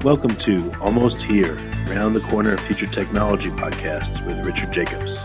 Welcome to Almost Here, Round the Corner Future Technology podcast with Richard Jacobs.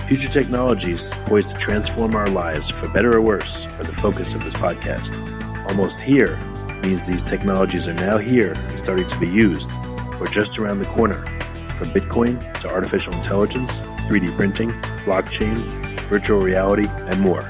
Future technologies poised to transform our lives for better or worse are the focus of this podcast. Almost here means these technologies are now here and starting to be used, or just around the corner, from Bitcoin to artificial intelligence, 3D printing, blockchain, virtual reality, and more.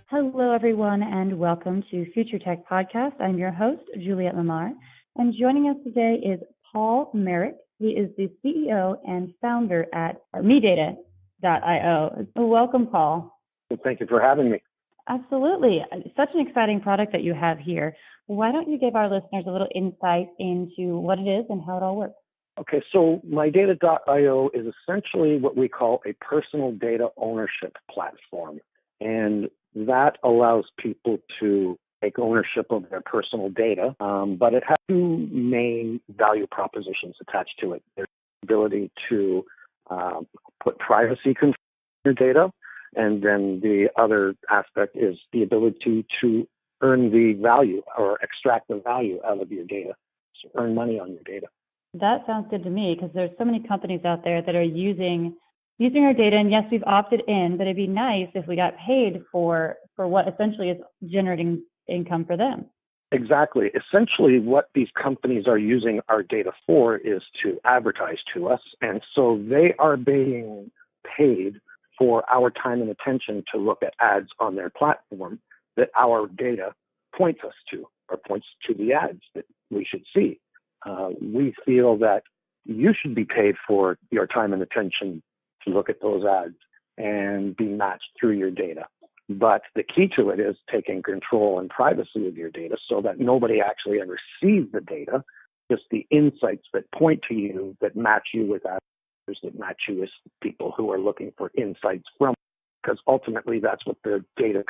Hello, everyone, and welcome to Future Tech Podcast. I'm your host, Juliette Lamar, and joining us today is Paul Marek. He is the CEO and founder at medata.io. Welcome, Paul. Thank you for having me. Absolutely. Such an exciting product that you have here. Why don't you give our listeners a little insight into what it is and how it all works? Okay, so medata.io is essentially what we call a personal data ownership platform. And that allows people to take ownership of their personal data, but it has two main value propositions attached to it. There's the ability to put privacy control on your data, and then the other aspect is the ability to earn the value or extract the value out of your data, so earn money on your data. That sounds good to me because there's so many companies out there that are using our data, and yes, we've opted in, but it'd be nice if we got paid for what essentially is generating income for them. Exactly. Essentially, what these companies are using our data for is to advertise to us, and so they are being paid for our time and attention to look at ads on their platform that our data points us to, or points to the ads that we should see. We feel that you should be paid for your time and attention to look at those ads and be matched through your data. But the key to it is taking control and privacy of your data so that nobody actually ever sees the data, just the insights that point to you, that match you with others, that match you with people who are looking for insights from, because ultimately that's what the data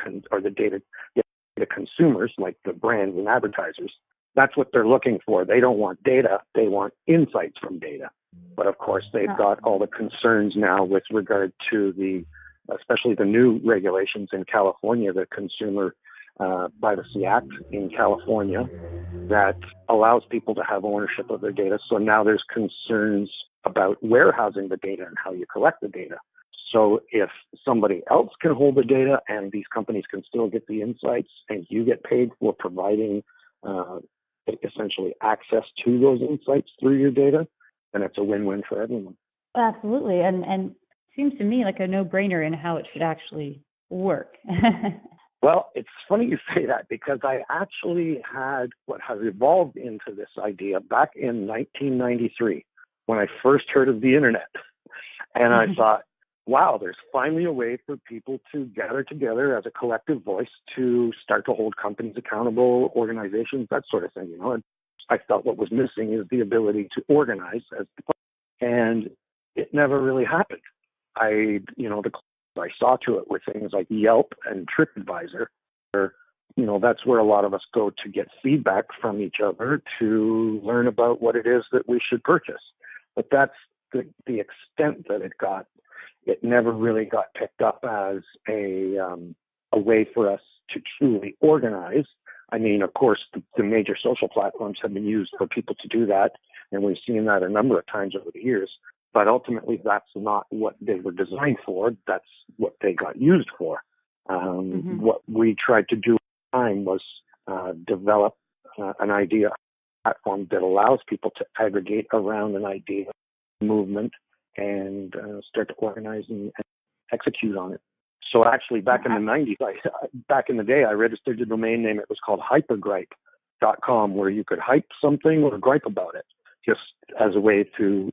consumers, like the brands and advertisers, that's what they're looking for. They don't want data, they want insights from data. But of course, they've got all the concerns now with regard to especially the new regulations in California, the Consumer Privacy Act in California, that allows people to have ownership of their data. So now there's concerns about warehousing the data and how you collect the data. So if somebody else can hold the data and these companies can still get the insights and you get paid for providing essentially access to those insights through your data, then it's a win-win for everyone. Absolutely. And seems to me like a no-brainer in how it should actually work. Well, it's funny you say that because I actually had what has evolved into this idea back in 1993 when I first heard of the internet. And I thought, wow, there's finally a way for people to gather together as a collective voice to start to hold companies accountable, organizations, that sort of thing, you know. And I felt what was missing is the ability to organize and it never really happened. I saw to it with things like Yelp and TripAdvisor, where, that's where a lot of us go to get feedback from each other to learn about what it is that we should purchase. But that's the extent that it got. It never really got picked up as a way for us to truly organize. I mean, of course, the major social platforms have been used for people to do that, and we've seen that a number of times over the years. But ultimately, that's not what they were designed for. That's what they got used for. What we tried to do at the time was develop an idea platform that allows people to aggregate around an idea, movement, and start to organize and execute on it. So actually, back in the 90s, back in the day, I registered a domain name. It was called hypergripe.com, where you could hype something or gripe about it, just as a way to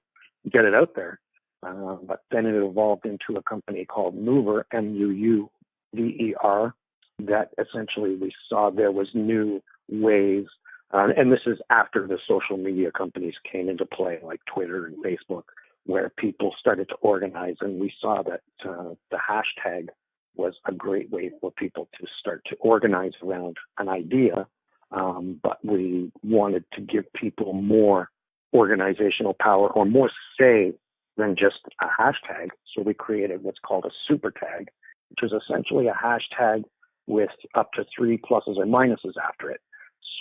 get it out there. But then it evolved into a company called Mover, MUUVER, that essentially we saw there was new ways. And this is after the social media companies came into play, like Twitter and Facebook, where people started to organize, and we saw that the hashtag was a great way for people to start to organize around an idea, but we wanted to give people more organizational power or more say than just a hashtag. So we created what's called a super tag, which is essentially a hashtag with up to 3 pluses or minuses after it.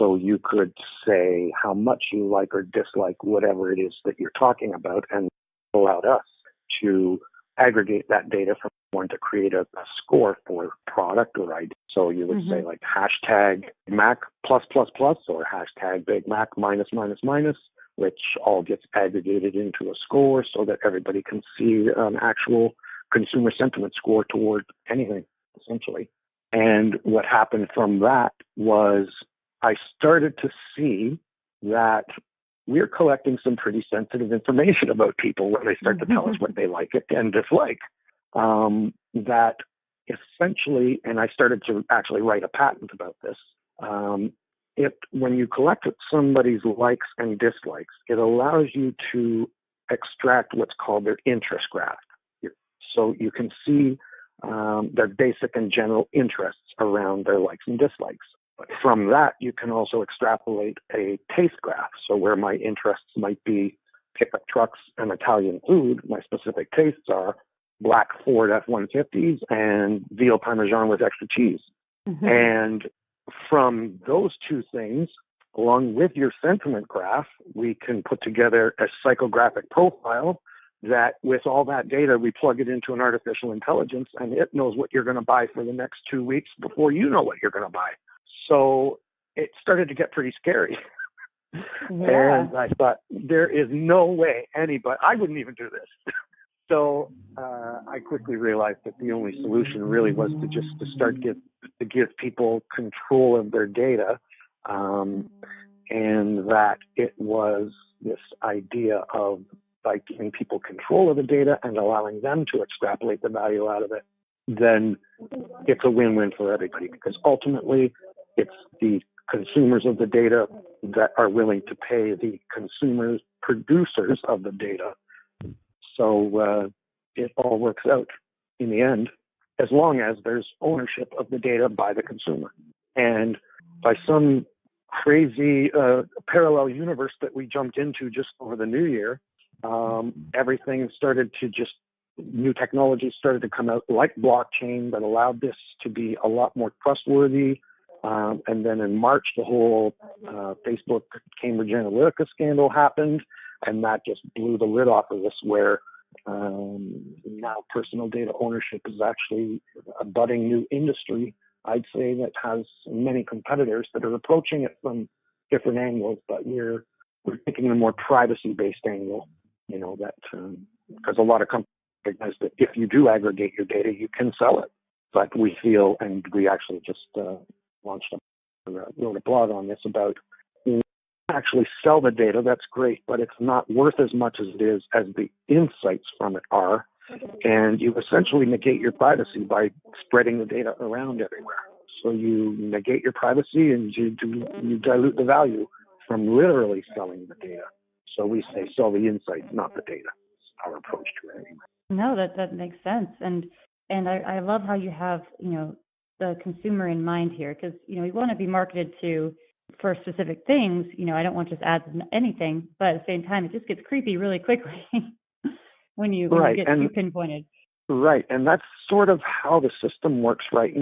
So you could say how much you like or dislike whatever it is that you're talking about, and allowed us to aggregate that data from one to create a score for product or idea. So you would say like hashtag Mac plus plus plus or hashtag Big Mac minus minus minus, which all gets aggregated into a score so that everybody can see an actual consumer sentiment score toward anything, essentially. And what happened from that was I started to see that we're collecting some pretty sensitive information about people when they start to tell us what they like and dislike. That essentially, and I started to actually write a patent about this, when you collect somebody's likes and dislikes, it allows you to extract what's called their interest graph. So you can see their basic and general interests around their likes and dislikes. But from that, you can also extrapolate a taste graph. So where my interests might be pickup trucks and Italian food, my specific tastes are black Ford F-150s and veal parmesan with extra cheese. And from those two things, along with your sentiment graph, we can put together a psychographic profile that with all that data, we plug it into an artificial intelligence and it knows what you're going to buy for the next 2 weeks before you know what you're going to buy. So it started to get pretty scary. And I thought, there is no way anybody, I wouldn't even do this. So I quickly realized that the only solution really was to start to give people control of their data, and that it was this idea of by giving people control of the data and allowing them to extrapolate the value out of it, then it's a win-win for everybody, because ultimately it's the consumers of the data that are willing to pay the consumers, producers of the data. So it all works out in the end, as long as there's ownership of the data by the consumer. And by some crazy parallel universe that we jumped into just over the new year, everything started to new technologies started to come out like blockchain that allowed this to be a lot more trustworthy. And then in March, the whole Facebook Cambridge Analytica scandal happened, and that just blew the lid off of this, where now personal data ownership is actually a budding new industry. I'd say that has many competitors that are approaching it from different angles, but we're taking a more privacy-based angle, that because a lot of companies recognize that if you do aggregate your data, you can sell it. But we feel, and we actually just wrote a blog on this about actually sell the data. That's great, but it's not worth as much as it is as the insights from it are. And you essentially negate your privacy by spreading the data around everywhere. So you negate your privacy and you dilute the value from literally selling the data. So we say sell the insights, not the data. It's our approach to it anyway. No, that makes sense. And I love how you have, the consumer in mind here, because, we want to be marketed to for specific things. I don't want just ads and anything, but at the same time, it just gets creepy really quickly when you get too pinpointed. Right. And that's sort of how the system works right now.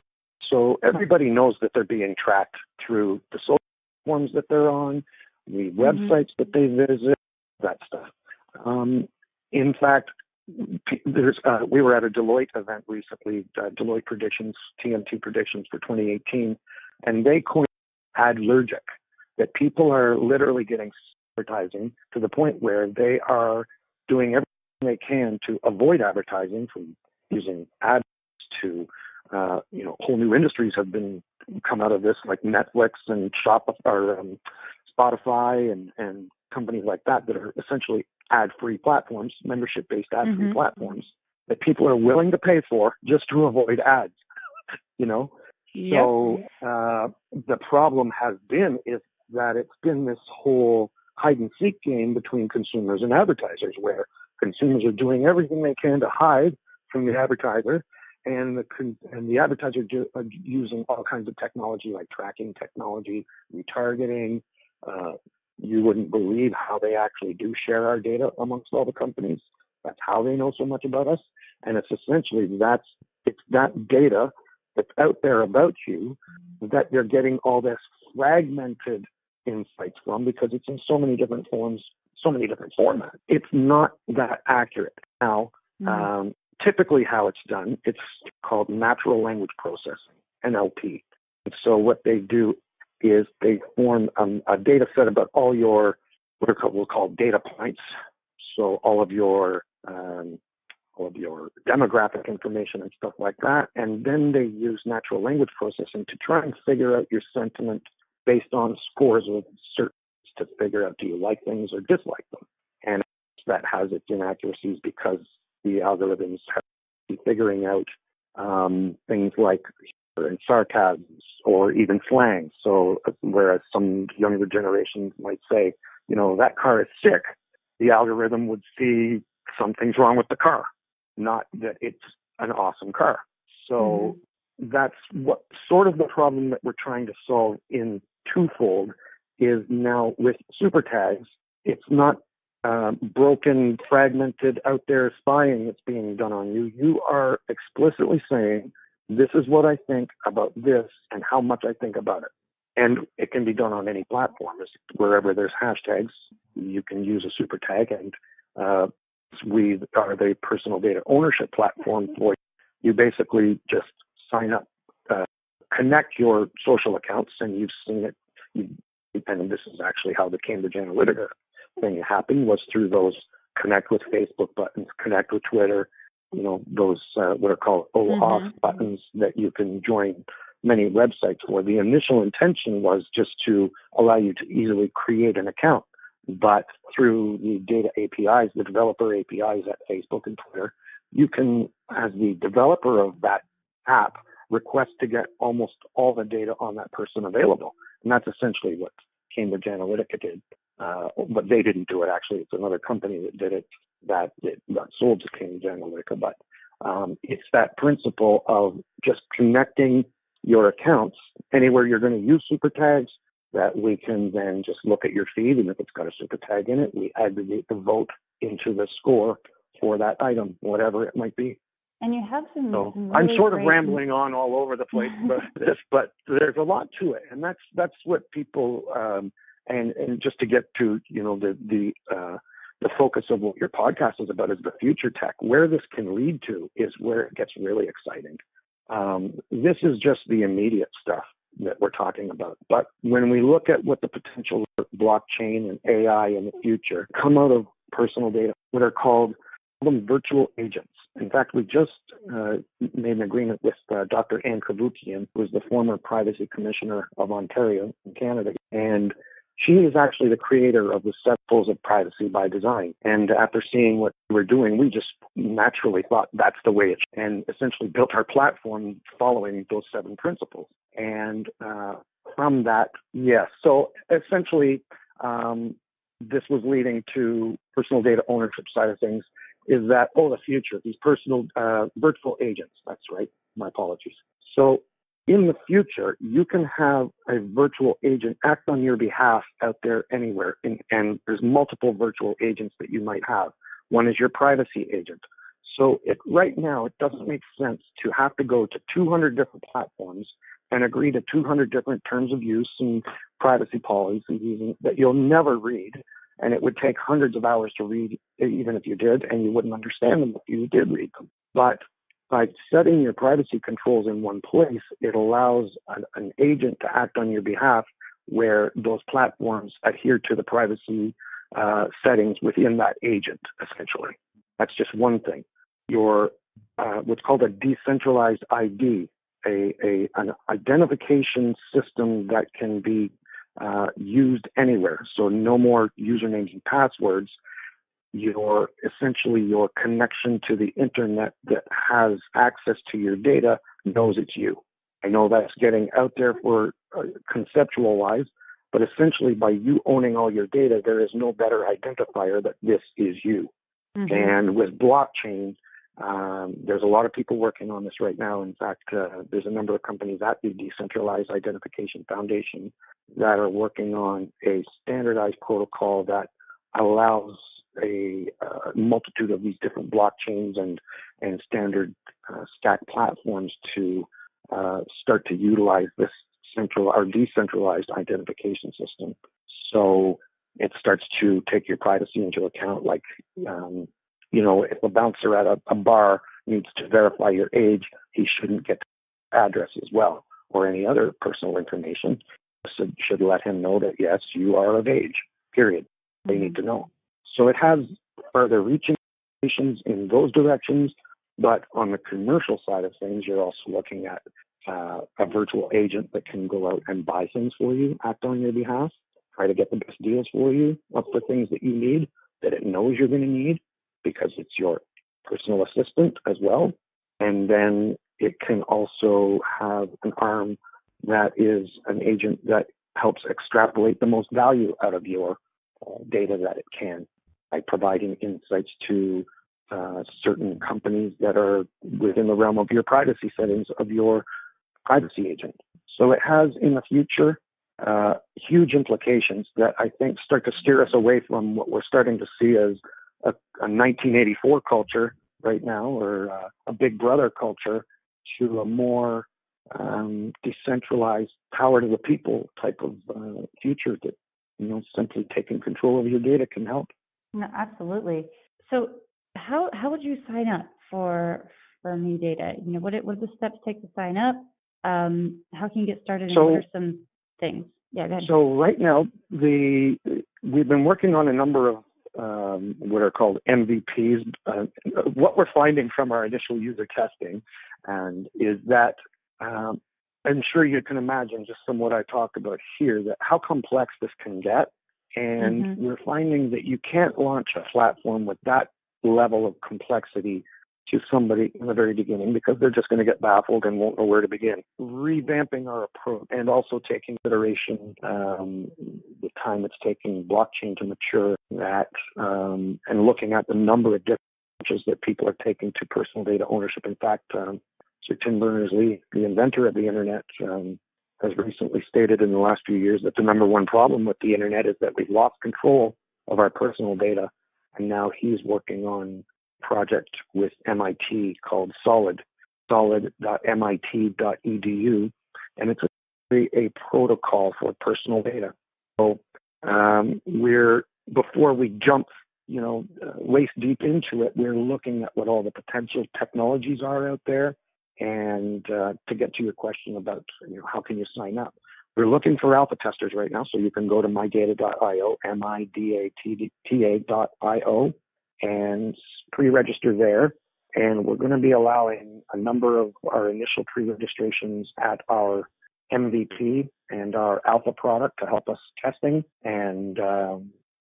So everybody knows that they're being tracked through the social platforms that they're on, the websites that they visit, that stuff. In fact, we were at a Deloitte event recently, Deloitte predictions, TMT predictions for 2018, and they coined adlergic, that people are literally getting advertising to the point where they are doing everything they can to avoid advertising, from using ads to, whole new industries have come out of this, like Netflix and Spotify and companies like that are essentially ad-free platforms, membership-based ad-free platforms that people are willing to pay for just to avoid ads, Yep. So the problem has been is that it's been this whole hide-and-seek game between consumers and advertisers, where consumers are doing everything they can to hide from the advertiser, and the advertiser are using all kinds of technology like tracking technology, retargeting. You wouldn't believe how they actually do share our data amongst all the companies. That's how they know so much about us. And it's essentially it's that data that's out there about you that they're getting all this fragmented insights from because it's in so many different forms, so many different formats. It's not that accurate. Now, typically how it's done, it's called natural language processing, NLP. And so what they do is they form a data set about all your, we'll call data points. So all of your demographic information and stuff like that. And then they use natural language processing to try and figure out your sentiment based on scores of certain to figure out, do you like things or dislike them? And that has its inaccuracies because the algorithms have to be figuring out things like humor and sarcasms or even slang. So whereas some younger generations might say, you know, that car is sick, the algorithm would see something's wrong with the car, not that it's an awesome car. So that's what sort of the problem that we're trying to solve in twofold is now with super tags. It's not broken, fragmented, out there spying that's being done on you. You are explicitly saying, this is what I think about this and how much I think about it. And it can be done on any platform. Wherever there's hashtags, you can use a super tag. And we are the personal data ownership platform for you. Basically just sign up, connect your social accounts, and you've seen it. And this is actually how the Cambridge Analytica thing happened, was through those connect with Facebook buttons, connect with Twitter, you know, those what are called OAuth buttons that you can join many websites for. The initial intention was just to allow you to easily create an account. But through the data APIs, the developer APIs at Facebook and Twitter, you can, as the developer of that app, request to get almost all the data on that person available. And that's essentially what Cambridge Analytica did. But they didn't do it, actually. It's another company that did it, that it got sold to Cambridge Analytica. But it's that principle of just connecting your accounts anywhere you're going to use super tags, that we can then just look at your feed, and if it's got a super tag in it, we aggregate the vote into the score for that item, whatever it might be. And you have some really I'm sort of great... rambling on all over the place, but there's a lot to it, and that's what people and just to get to, you know, the focus of what your podcast is about is the future tech. Where this can lead to is where it gets really exciting. This is just the immediate stuff that we're talking about. But when we look at what the potential blockchain and AI in the future come out of personal data, what are called virtual agents. In fact, we just made an agreement with Dr. Anne Kavoukian, who is the former Privacy Commissioner of Ontario in Canada. And she is actually the creator of the 7 Principles of Privacy by Design. And after seeing what we're doing, we just naturally thought that's the way it should, and essentially built our platform following those 7 principles. And from that, yes. So essentially, this was leading to personal data ownership side of things, is that, the future, these personal virtual agents. That's right. My apologies. So in the future, you can have a virtual agent act on your behalf out there anywhere. And there's multiple virtual agents that you might have. One is your privacy agent. So right now, it doesn't make sense to have to go to 200 different platforms and agree to 200 different terms of use and privacy policies that you'll never read. And it would take hundreds of hours to read, even if you did, and you wouldn't understand them if you did read them. But by setting your privacy controls in one place, it allows an agent to act on your behalf where those platforms adhere to the privacy settings within that agent, essentially. That's just one thing. Your what's called a decentralized ID, an identification system that can be used anywhere. So no more usernames and passwords. Essentially your connection to the internet that has access to your data knows it's you. I know that's getting out there for conceptual wise, but essentially by you owning all your data, there is no better identifier that this is you. Mm-hmm. And with blockchain, there's a lot of people working on this right now. In fact, there's a number of companies at the Decentralized Identification Foundation that are working on a standardized protocol that allows a multitude of these different blockchains and standard stack platforms to start to utilize this our decentralized identification system. So it starts to take your privacy into account. Like, if a bouncer at a bar needs to verify your age, he shouldn't get the address as well or any other personal information. So should let him know that, yes, you are of age, period. They need to know. So it has further reaching implications in those directions. But on the commercial side of things, you're also looking at a virtual agent that can go out and buy things for you, act on your behalf, try to get the best deals for you for things that you need, that it knows you're going to need, because it's your personal assistant as well. And then it can also have an arm that is an agent that helps extrapolate the most value out of your data that it can, by providing insights to certain companies that are within the realm of your privacy settings of your privacy agent. So it has in the future huge implications that I think start to steer us away from what we're starting to see as a 1984 culture right now, or a Big Brother culture, to a more decentralized, power to the people type of future that, simply taking control of your data can help. No, absolutely. So how would you sign up for Me Data? What do the steps take to sign up? How can you get started, and what are some things? Yeah, go ahead. So right now, we've been working on a number of what are called MVPs. What we're finding from our initial user testing, and is that I'm sure you can imagine, just from what I talked about here, that how complex this can get. And we're finding that you can't launch a platform with that level of complexity to somebody in the very beginning, because they're just going to get baffled and won't know where to begin. Revamping our approach, and also taking consideration the time it's taking blockchain to mature, and looking at the number of different approaches that people are taking to personal data ownership. In fact, Sir Tim Berners-Lee, the inventor of the internet, has recently stated in the last few years that the number one problem with the internet is that we've lost control of our personal data. And now he's working on a project with MIT called solid.mit.edu. And it's a protocol for personal data. So before we jump, waist deep into it, we're looking at what all the potential technologies are out there. And to get to your question about, how can you sign up? We're looking for alpha testers right now, so you can go to mydata.io, midata.io, and pre-register there. And we're going to be allowing a number of our initial pre-registrations at our MVP and our alpha product to help us testing, and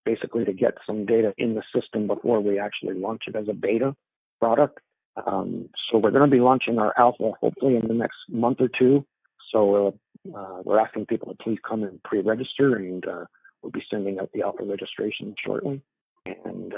basically to get some data in the system before we actually launch it as a beta product. So we're going to be launching our alpha hopefully in the next month or two. So we're asking people to please come and pre-register, and we'll be sending out the alpha registration shortly. And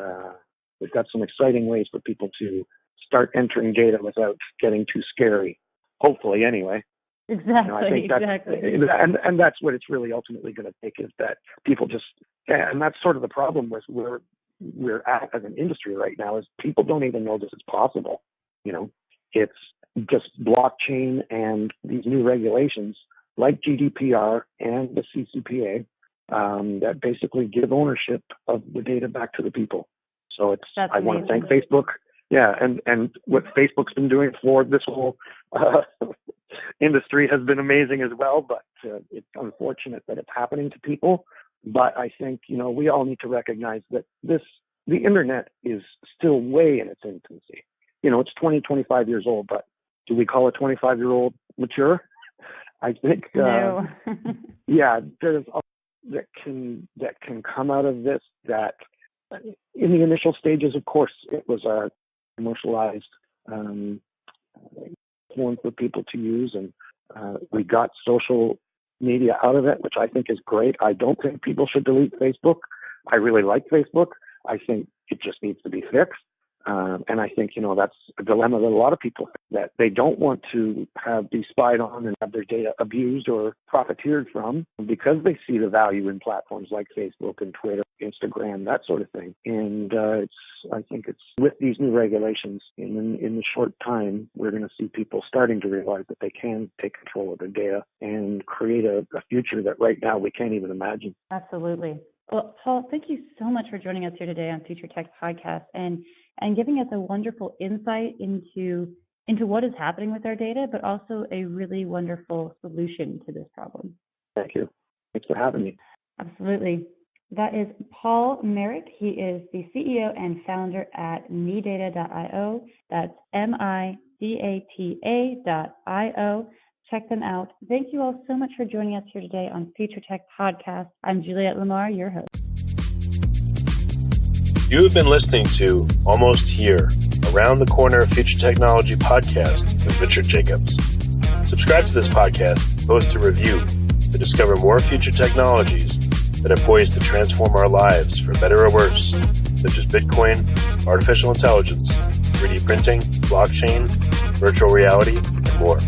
we've got some exciting ways for people to start entering data without getting too scary. Hopefully, anyway. Exactly. I think and that's what it's really ultimately going to take, is that people just, and that's sort of the problem with where we're at as an industry right now, is people don't even know this is possible. It's just blockchain and these new regulations like GDPR and the CCPA that basically give ownership of the data back to the people. So I want to thank Facebook. Yeah, and what Facebook's been doing for this whole industry has been amazing as well, but it's unfortunate that it's happening to people. But I think, we all need to recognize that the internet is still way in its infancy. It's 25 years old, but do we call a 25-year-old mature? I think, no. Yeah, there's a that can come out of this. That in the initial stages, of course, it was a commercialized form for people to use, and we got social media out of it, which I think is great. I don't think people should delete Facebook. I really like Facebook. I think it just needs to be fixed. And I think, that's a dilemma that a lot of people have, that they don't want to be spied on and have their data abused or profiteered from because they see the value in platforms like Facebook and Twitter, Instagram, that sort of thing. And I think it's with these new regulations in the short time, we're going to see people starting to realize that they can take control of their data and create a future that right now we can't even imagine. Absolutely. Well, Paul, thank you so much for joining us here today on Future Tech Podcast and giving us a wonderful insight into what is happening with our data, but also a really wonderful solution to this problem. Thank you. Thanks for having me. Absolutely. That is Paul Marek. He is the CEO and founder at midata.io. That's midata.io. Check them out. Thank you all so much for joining us here today on Future Tech Podcast. I'm Juliette Lamar, your host. You have been listening to Almost Here, Around the Corner Future Technology Podcast with Richard Jacobs. Subscribe to this podcast, post a review to discover more future technologies that are poised to transform our lives for better or worse, such as Bitcoin, artificial intelligence, 3D printing, blockchain, virtual reality, and more.